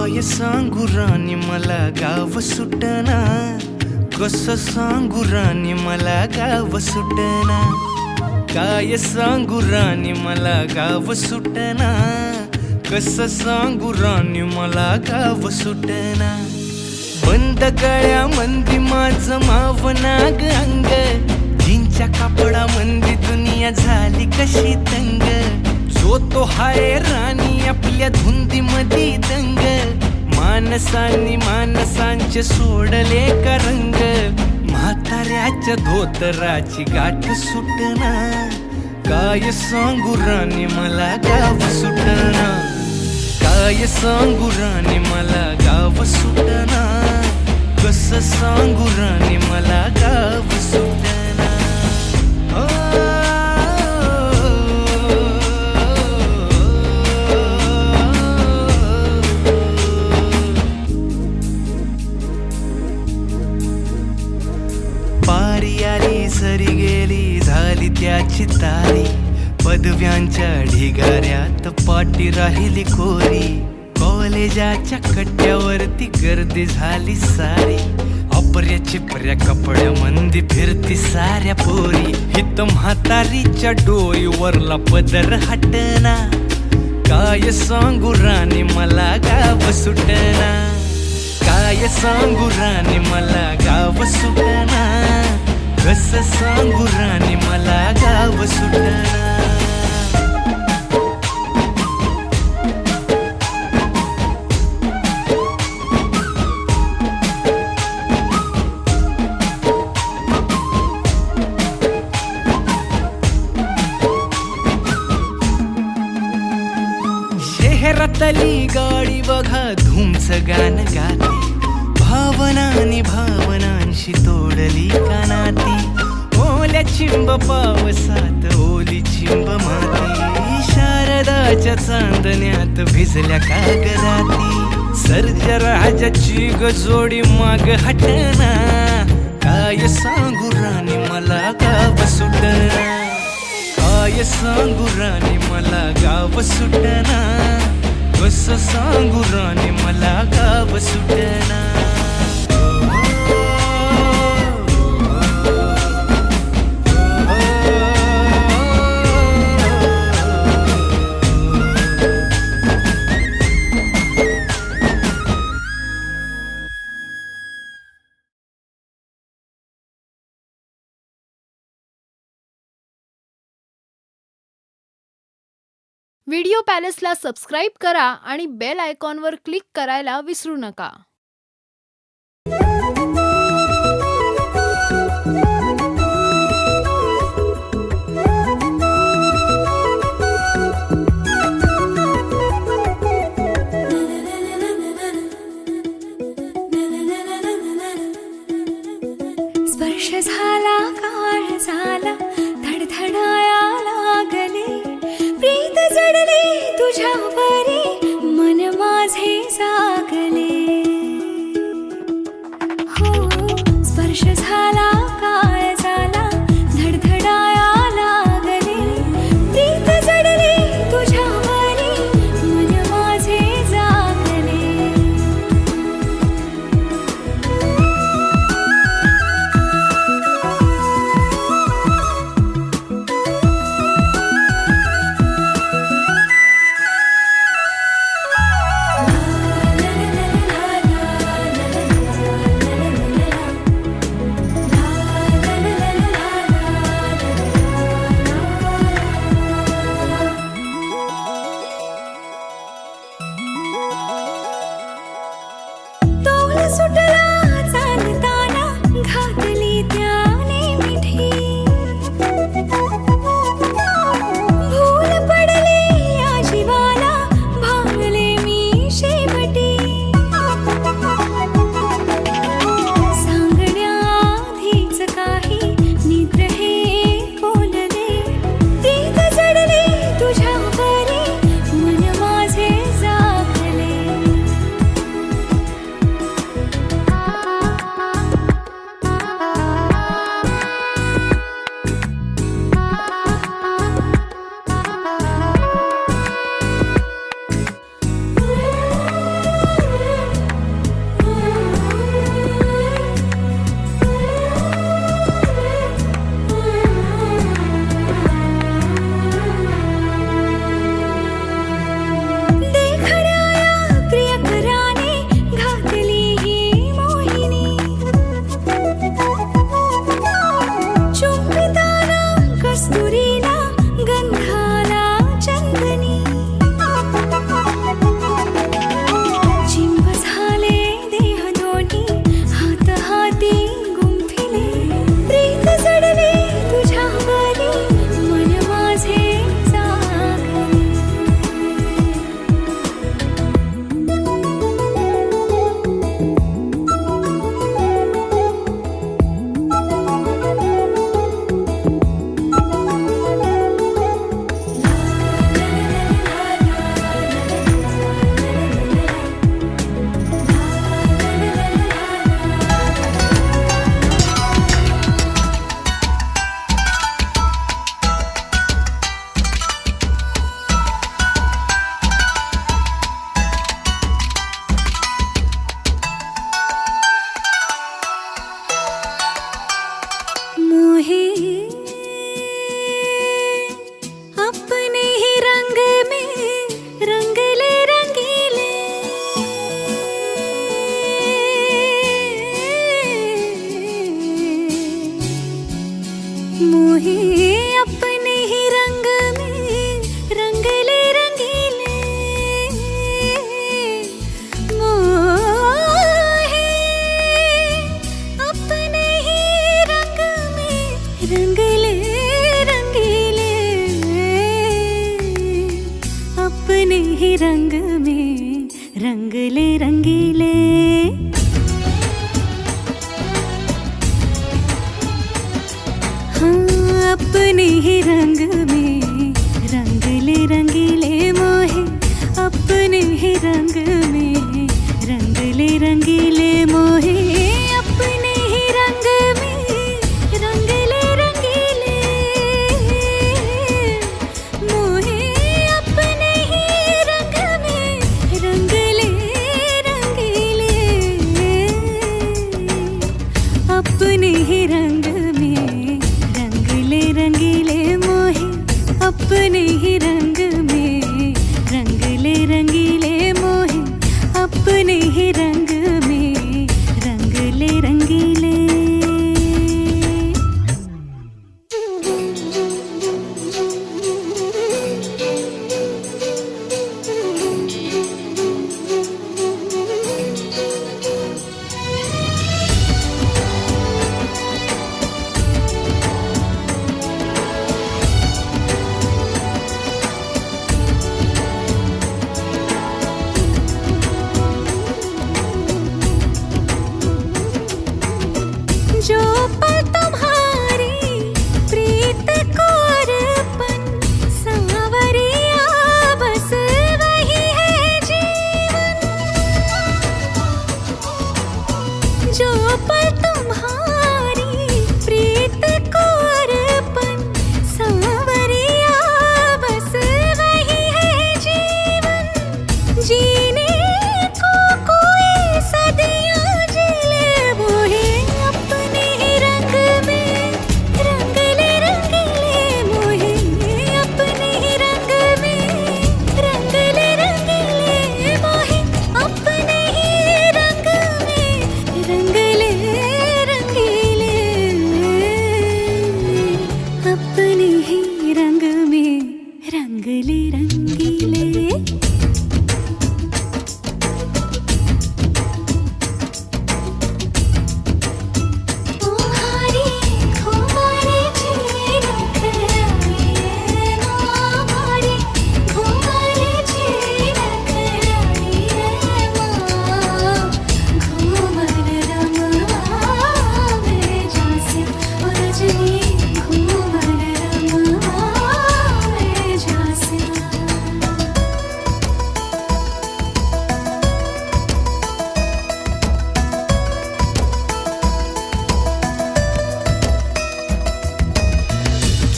काय सांगू राणी मला गाव सुटना, कसं सांगू राणी मला गाव सुटना, काय सांगू राणी मला गाव सुटना, कसं सांगू राणी मला गाव सुटना. बंद गळ्या मंदी माझं मावनाग अंग, जीनच्या कापडा मंदी दुनिया झाली कशी तंग. जो तो हाय राणी आपल्या धुंदी मधी दंग, माणसांनी माणसांचे सोडले का रंग. म्हाताऱ्याच्या धोतराची गाठ सुटना, काय सांगू राणी मला गाव सुटना, काय सांगू राणी मला गाव सुटना, कसं सांगू राणी मला गाव सुटना. पारी आली सरी गेली झाली त्याची तारी, पदव्यांच्या ढिगाऱ्यात पाटी राहिली कोरी. कॉलेजाच्या कट्ट्यावरती गर्दी झाली सारी, अपर्या चिपर्या कपड्या मंदी फिरती साऱ्या पोरी. हित म्हातारीच्या डोईवरला पदर हटना, काय सांगू राणी मला गाव सुटना, काय सांगू राणी मला गाव सुटना, कसं सांगू राणी मला गाव सुटना. शहरातली गाडी बघा धूमचं गाणं गाते, भावनांनी भावनांशी तोडली कानाती. ओल्या चिंब पावसात ओली चिंब माती, शारदाच्या चांदण्यात भिजल्या कागदाती. सर्जराजाची गजोडी माग हटना, काय सांगू राणी मला गाव सुटना, काय सांगू राणी मला गाव सुटना, कसं सांगू राणी मला गाव सुटना. व्हिडिओ पॅलेसला सबस्क्राईब करा आणि बेल आयकॉनवर क्लिक करायला विसरू नका. स्पर्श झाला काळ झाला धडधडाया लागले, प्रीत जडले तुझ्यावरी मन माझे जागले. हो स्पर्श झाला काळ झाला धडधडाया लागले, प्रीत जडले तुझ्यावरी मन माझे जागले. रंग में रंगले रंगीले। हाँ, अपने ही रंग में रंगले रंगीले मोहे, अपने ही रंग में रंगले रंगीले मोहे, अपने ही रंग में रंगले रंगीले मोहे, अपने ही रंग में रंगले रंगीले, अपने ही रंग में रंगले रंगीले मोहे, अपने ही रंग में रंगले रंगीले मोहे, अपने ही रंग में रंगले रंगीले। जो पल तुम्हारी प्रीत को अर्पण, सांवरिया बस वही है जीवन। जो पल तुम्हारी प्रीत को अर्पण, सांवरिया बस वही है जीवन। जीने को कोई सदियां जिले मोहे, अपने ही रंग में रंगले रंगीले मोहे, अपने ही रंग में रंगले रंगीले मोहे, अपने ही रंग में रंगले रंगीले, अपने ही रंग में रंगले रंगीले। तुम्हारी घुमारी झील खराई मारी, घुमारी झील खराई माँ, घूमर रमवा में जासे ओ रजनी, घूमर रमवा में जासे।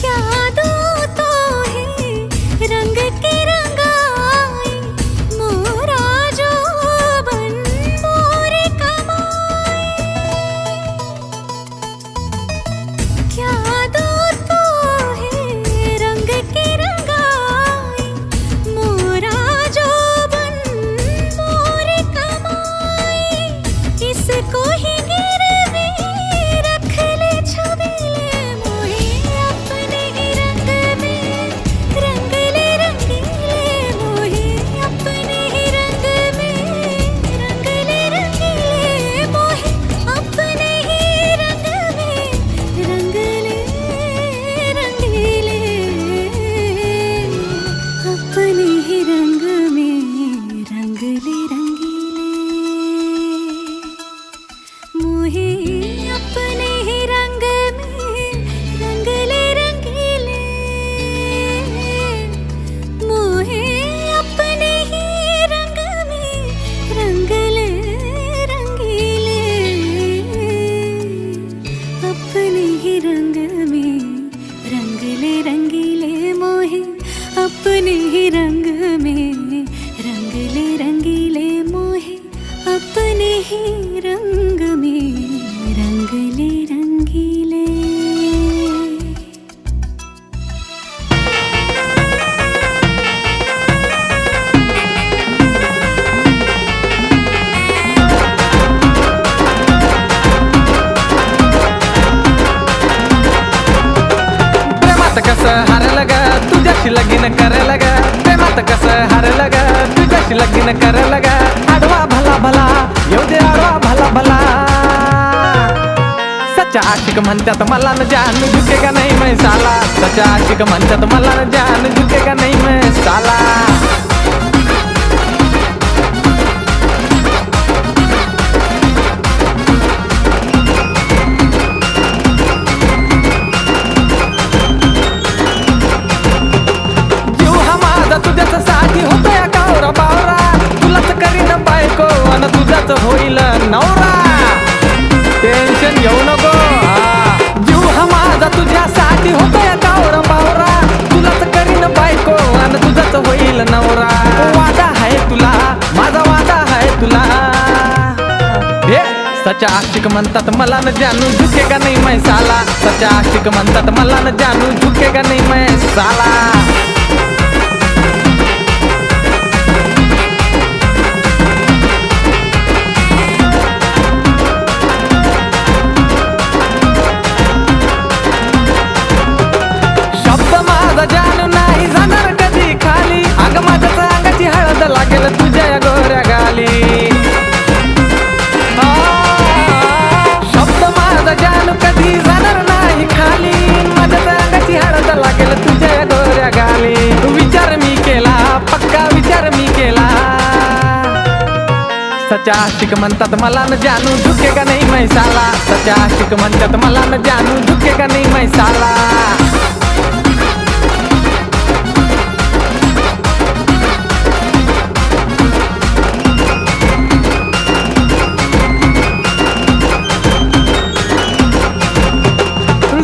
क्या दूँ तो है रंग के रंगाई, मोरा जोबन मोरे कमाई। क्या दूँ तो है रंग के रंगाई, मोरा जोबन मोरे कमाई। इसको ही गिरवी रख ले छबीले मोहे, अपने ही रंग में रंगले रंगीले मोहे, अपने ही रंग में रंगले रंगीले मोहे, अपने ही रंग में रंगले रंगीले, अपने ही रंग में रंगले रंगीले मोहे, अपने ही रंग में रंगले रंगीले मोहे, अपने ही रंग में रंगले रंगीले, अपने ही रंग में रंगले रंगीले मोहे, अपने ही रंग में रंगले रंगीले मोहे, अपने ही रंग में रंगले रंगीले। प्रेमात कसं हारलं ग, तुझ्याशी लगीन करायला ग, प्रेमात कसं हारलं ग, तुझ्याशी लगीन करायला ग। आडवा भला भला येऊ दे, आडवा भला भला, सच्चा आशिक म्हणतात मला न जान झुकेगा नहीं मैं साला, सच्चा आशिक म्हणतात मला न जान झुकेगा नहीं मैं साला। सच्चा आशिक म्हणतात मला न जानू झुकेगा नहीं मैं साला. सच्चा आशिक म्हणतात मला न जानू झुकेगा नहीं मैं साला. शब्द माझा जानू नाही जाणार कधी खाली. अग माझ्याच अंगाची हळद लागेल तुझ्या या गोऱ्या गाली. शब्द माझा जानू कधी जाणार नाही खाली. माझ्याच अंगाची हळद लागेल तुझ्या या गोऱ्या गाली. विचार मी केला पक्का विचार मी केला. सच्चा आशिक म्हणतात मला न जानू झुकेगा नहीं मैं साला. सच्चा आशिक म्हणतात मला न जानू झुकेगा नहीं मैं साला.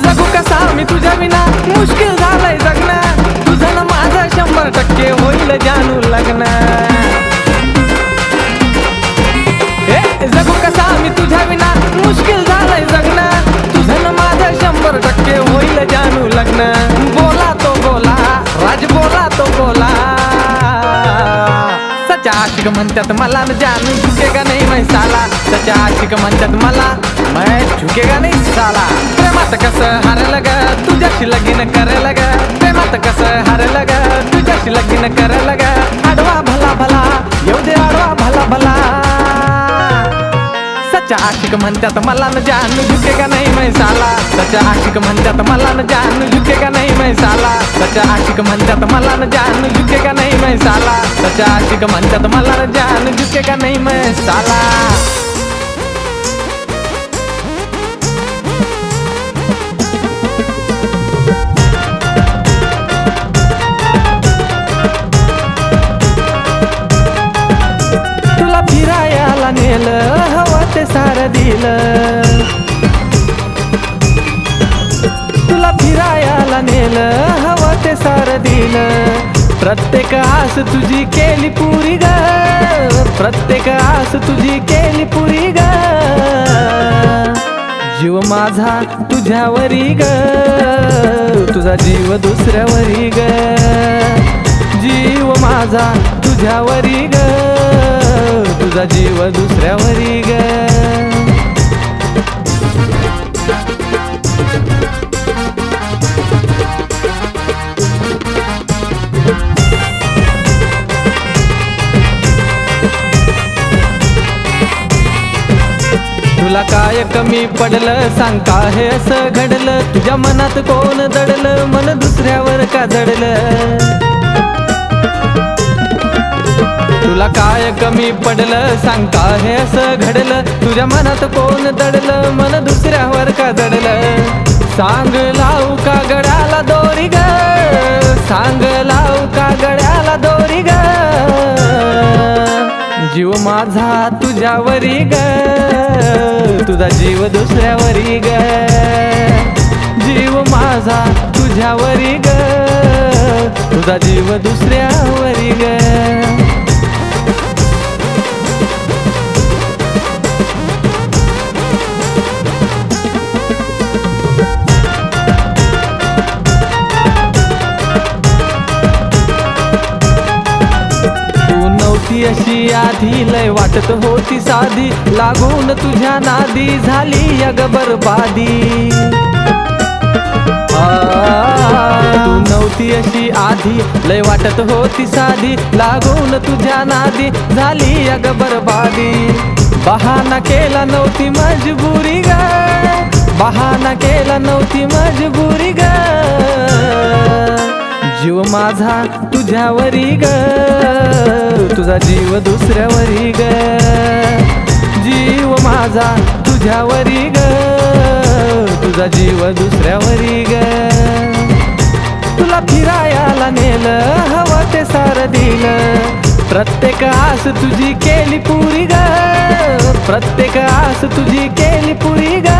जगू कसा मी तुझ्या विना मुश्किल झालंय जगणं. तुझं न माझं 100% होईल जानू लग्न. जगू कसा मी तुझ्या विना मुश्किल झालंय जगणं. तुझं न माझं 100% होईल जानू लग्न. बोला तो बोला राज बोला तो बोला. सच्चा आशिक म्हणतात मला न जानू झुकेगा नहीं मैं साला. सच्चा आशिक म्हणतात मला मैं झुकेगा नहीं साला. प्रेमात कसं हारलं ग तुझ्याशी लगीन करायला ग. प्रेमात कसं हारलं ग तुझ्याशी लगीन करायला ग. आडवा भला भला येऊ दे आडवा भला भला. सच्चा आशिक म्हणतात मला न जानू झुकेगा नहीं मैं साला. सच्चा आशिक म्हणतात मला न जानू झुकेगा नहीं मैं साला. सच्चा आशिक म्हणतात मला न जानू झुकेगा नहीं मैं साला. सच्चा आशिक म्हणतात मला न जानू झुकेगा नहीं मैं साला. तुला फिरायला नेलं हवं ते सारं दिलं. तुला फिरायला नेलं हवं ते सारं दिलं. प्रत्येक आस तुझी केली पुरी ग. प्रत्येक आस तुझी केली पुरी ग. जीव माझा तुझ्यावरी ग. तुझा जीव दुसऱ्यावरी ग. जीव माझा तुझ्यावरी ग. तुझा जीव दुसऱ्यावरी ग. तुला काय कमी पडलं सांग का हे असं घडलं. तुझ्या मनात कोण दडलं मन दुसऱ्यावर का जडलं. तुला काय कमी पडलं सांग का हे असं घडलं. तुझ्या मनात कोण दडलं मन दुसऱ्यावर का जडलं. सांग लावू का गळ्याला दोरी ग. सांग लावू का गळ्याला दोरी ग. जीव माझा तुझ्यावरी ग. तुझा जीव दुसऱ्यावरी ग. जीव माझा तुझ्यावरी ग. तुझा जीव दुसऱ्यावरी ग. अशी आधी लय वाटत होती साधी. लागून तुझ्या नादी झाली अग बरबादी. तू नव्हती अशी आधी लय वाटत होती साधी. लागून तुझ्या नादी झाली अग बरबादी. बहाना केला नव्हती मजबुरी ग. बहाना केला नव्हती मजबुरी ग. जीव माझा तुझ्यावरी ग. तुझा जीव दुसऱ्यावरी ग. जीव माझा तुझ्यावरी ग. तुझा जीव दुसऱ्यावरी ग. तुला फिरायला नेलं हवं ते सारं दिलं. प्रत्येक आस तुझी केली पुरी ग. प्रत्येक आस तुझी केली पुरी ग.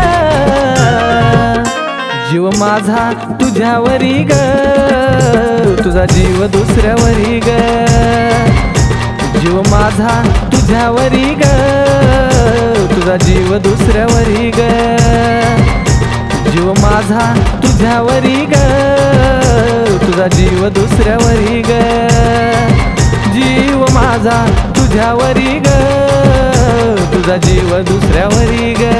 जीव माझा तुझ्यावरी ग. तुझा जीव दुसऱ्यावरी ग. जीव माझा तुझ्यावरी ग. तुझा जीव दुसऱ्यावरी ग, जीव माझा तुझ्यावरी ग, तुझा जीव दुसऱ्यावरी ग, जीव माझा तुझ्यावरी ग, तुझा जीव दुसऱ्यावरी ग.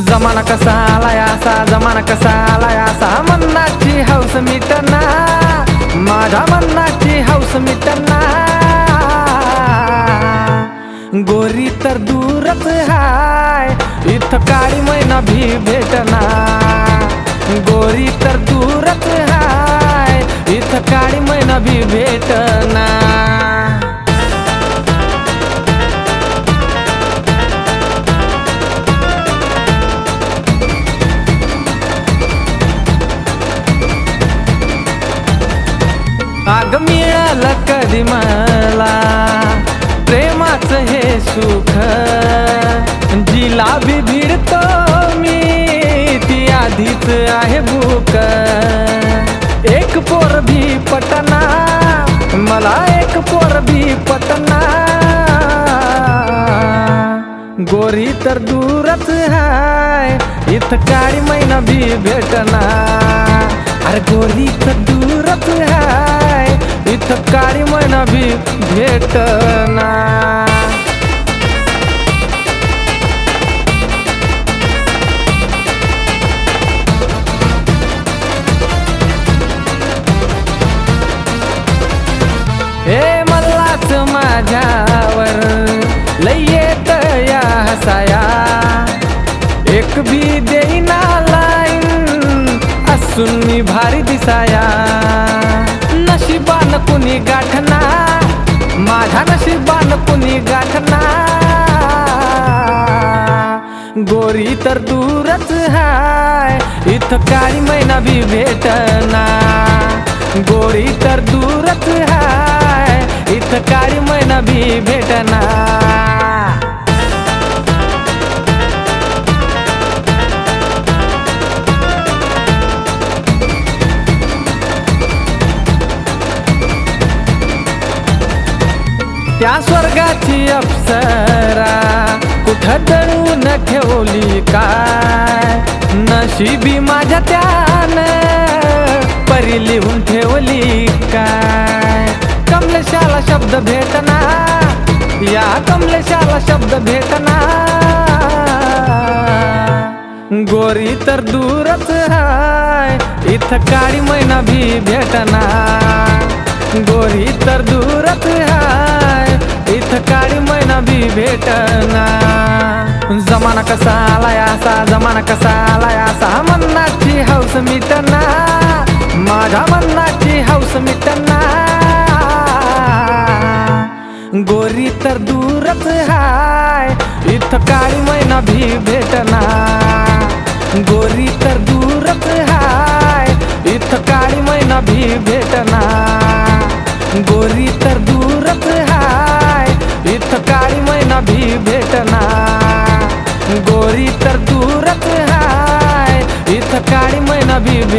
जमाना कसा आलाय असा, जमाना कसा आलाय असा, मनाची हौस मिटना, माझ्या मनाची हौस मिटना. गोरी तर दूरच हाय, इथं काळी मैना भी भेटना. गोरी तर दूरच हाय, इथं काळी मैना भी भेटना. अग मिळालं कधी मला प्रेमाचं हे सुख, जिला भी भिडतो मी ती आधीच आहे भूक. एक पोर भी पटना, मला एक पोर भी पटना. गोरी तर दूरच हाय, इथं काळी मैना भी भेटना. अरे गोरी तर दूरच हाय, इथं काळी मैना भी भेटना. हे मलाच माझ्यावर लय येत या हसाया, एक भी देईना लाईन असून मी भारी दिसाया. नशिबान कुणी गाठना, माझ्या नशिबान कुणी गाठना. गोरी तर दूरच हाय, इथं काळी मैना भी भेटना. गोरी तर दूरच हाय, इथं काळी मैना भी भेटना. त्या स्वर्गाची अप्सरा कुठं दळून ठेवली काय, नशिबी माझ्या त्यानं परी लिहून ठेवली काय. कमलेशाला शब्द भेटना, या कमलेशाला शब्द भेटना. गोरी तर दूरच हाय, इथं काळी मैना भी भेटना. गोरी तर दूरच हाय, इथं काळी मैना भी भेटना. जमाना कसा आलाय असा, जमाना कसा आलाय असा, मनाची हौस मिटना, माझ्या मनाची हौस मिटना. गोरी तर दूरच हाय, इथं काळी मैना भी भेटना. गोरी तर दूरच हाय, इथं काळी मैना भी भेटना. गोरी तर दूरच हाय, इथं काळी मैना भी भेटना. गोरी तर दूरच हाय, इथं काळी मैना भी भेटना.